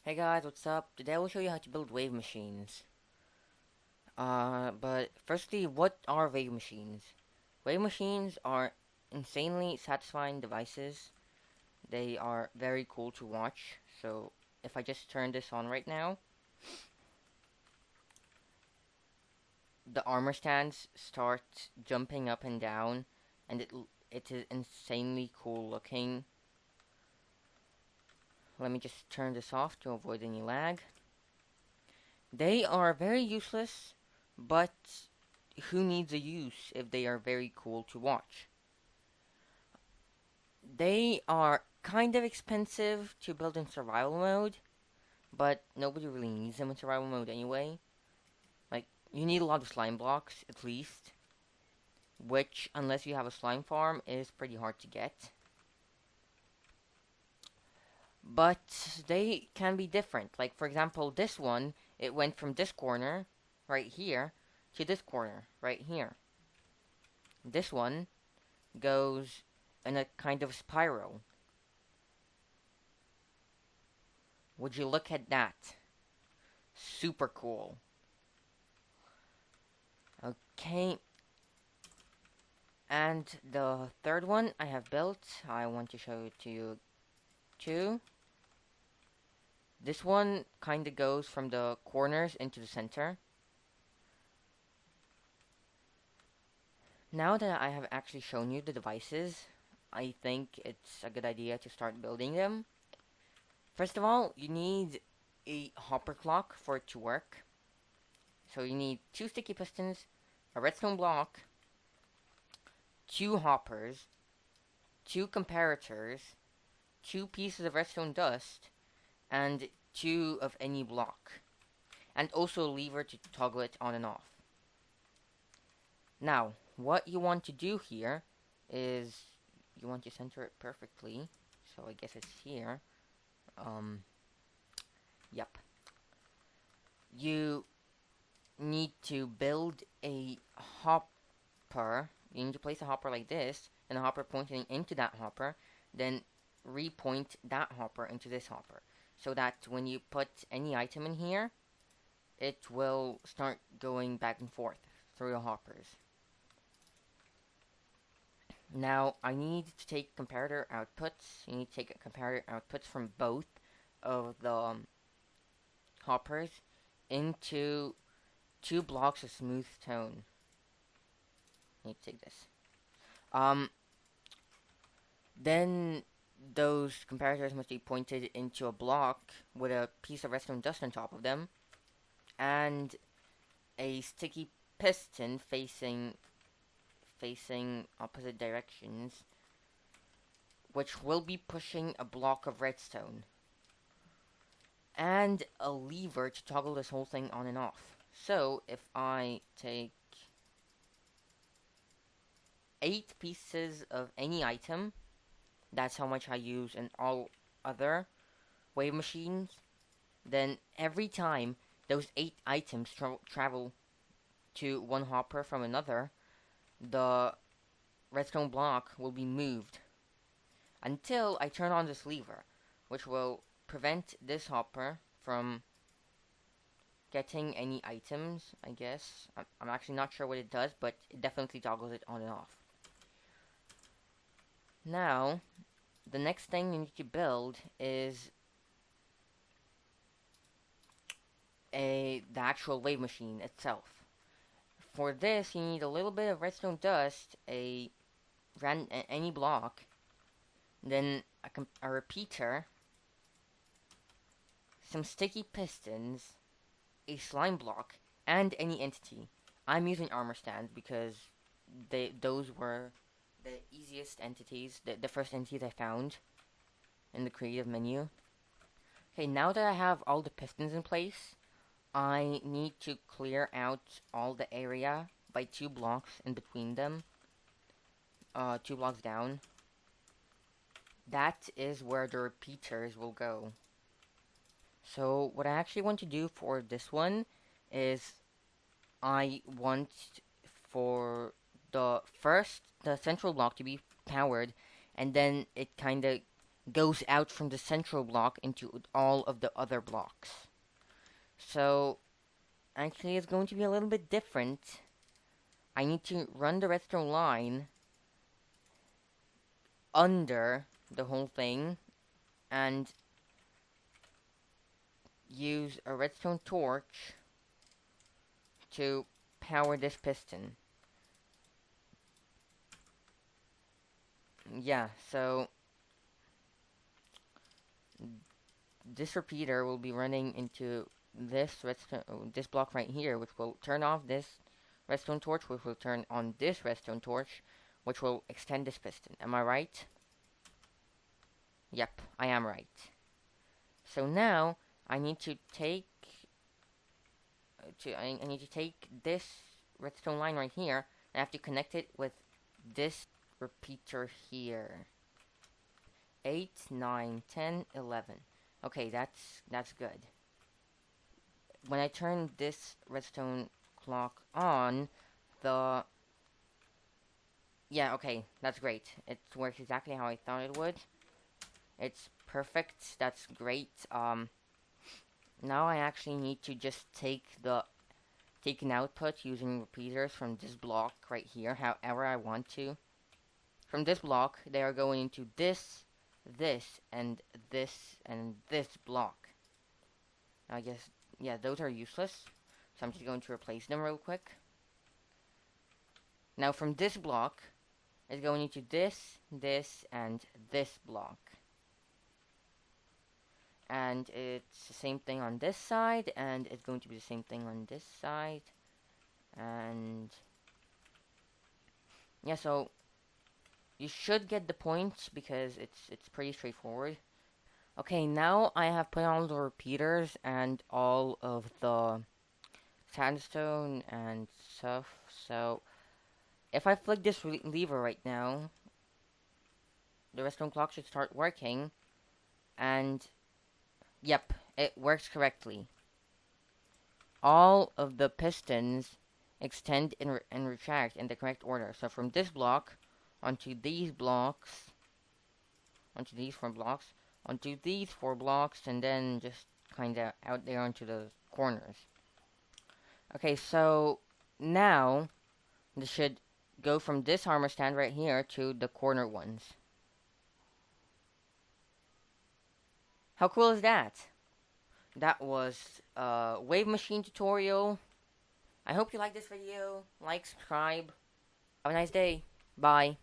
Hey guys, what's up? Today I will show you how to build wave machines. But firstly, what are wave machines? Wave machines are insanely satisfying devices. They are very cool to watch. So if I just turn this on right now, the armor stands start jumping up and down, and it is insanely cool looking. Let me just turn this off to avoid any lag. They are very useless, but who needs a use if they are very cool to watch? They are kind of expensive to build in survival mode, but nobody really needs them in survival mode anyway. Like, you need a lot of slime blocks, at least, which, unless you have a slime farm, is pretty hard to get. But they can be different. Like, for example, this one, it went from this corner, right here, to this corner, right here. This one goes in a kind of spiral. Would you look at that? Super cool. Okay, and the third one I have built, I want to show it to you too. This one kind of goes from the corners into the center. Now that I have actually shown you the devices, I think it's a good idea to start building them. First of all, you need a hopper clock for it to work. So you need two sticky pistons, a redstone block, two hoppers, two comparators, two pieces of redstone dust, and two of any block, and also a lever to toggle it on and off. Now, what you want to do here is you want to center it perfectly, so I guess it's here. Um, yep. You need to build a hopper. You need to place a hopper like this, and a hopper pointing into that hopper, then repoint that hopper into this hopper, so that when you put any item in here, it will start going back and forth through the hoppers. Now, I need to take comparator outputs. You need to take comparator outputs from both of the hoppers into two blocks of smooth stone. I need to take this. Um, then those comparators must be pointed into a block with a piece of redstone dust on top of them, and a sticky piston facing opposite directions, which will be pushing a block of redstone, and a lever to toggle this whole thing on and off. So if I take 8 pieces of any item, that's how much I use in all other wave machines, then every time those 8 items travel to one hopper from another, the redstone block will be moved until I turn on this lever, which will prevent this hopper from getting any items, I guess. I'm actually not sure what it does, but it definitely toggles it on and off. Now, the next thing you need to build is the actual wave machine itself. For this, you need a little bit of redstone dust, any block, then a repeater, some sticky pistons, a slime block, and any entity. I'm using armor stands because those were the easiest entities, the first entities I found in the creative menu. Okay, now that I have all the pistons in place, I need to clear out all the area by 2 blocks in between them. 2 blocks down. That is where the repeaters will go. So what I actually want to do for this one is I want for the central block to be powered, and then it kind of goes out from the central block into all of the other blocks. So actually it's going to be a little bit different. I need to run the redstone line under the whole thing and use a redstone torch to power this piston. Yeah, so this repeater will be running into this block right here, which will turn off this redstone torch, which will turn on this redstone torch, which will extend this piston. Am I right? Yep, I am right. So now I need to take I need to take this redstone line right here, and I have to connect it with this repeater here. 8, 9, 10, 11. Okay, that's good. When I turn this redstone clock on, the yeah, okay, that's great. It works exactly how I thought it would. It's perfect. That's great. Now I actually need to just take an output using repeaters from this block right here, however I want to. From this block, they are going into this, and this block. I guess, yeah, those are useless. So I'm just going to replace them real quick. Now from this block, it's going into this, and this block. And it's the same thing on this side, and it's going to be the same thing on this side. And yeah, so you should get the point because it's pretty straightforward. Okay, now I have put on all the repeaters and all of the sandstone and stuff. So if I flick this lever right now, the redstone clock should start working. And yep, it works correctly. All of the pistons extend and retract in the correct order. So from this block onto these blocks, onto these 4 blocks, onto these 4 blocks, and then just kind of out there onto the corners. Okay, so now this should go from this armor stand right here to the corner ones. How cool is that? That was a wave machine tutorial. I hope you liked this video. Like, subscribe. Have a nice day. Bye.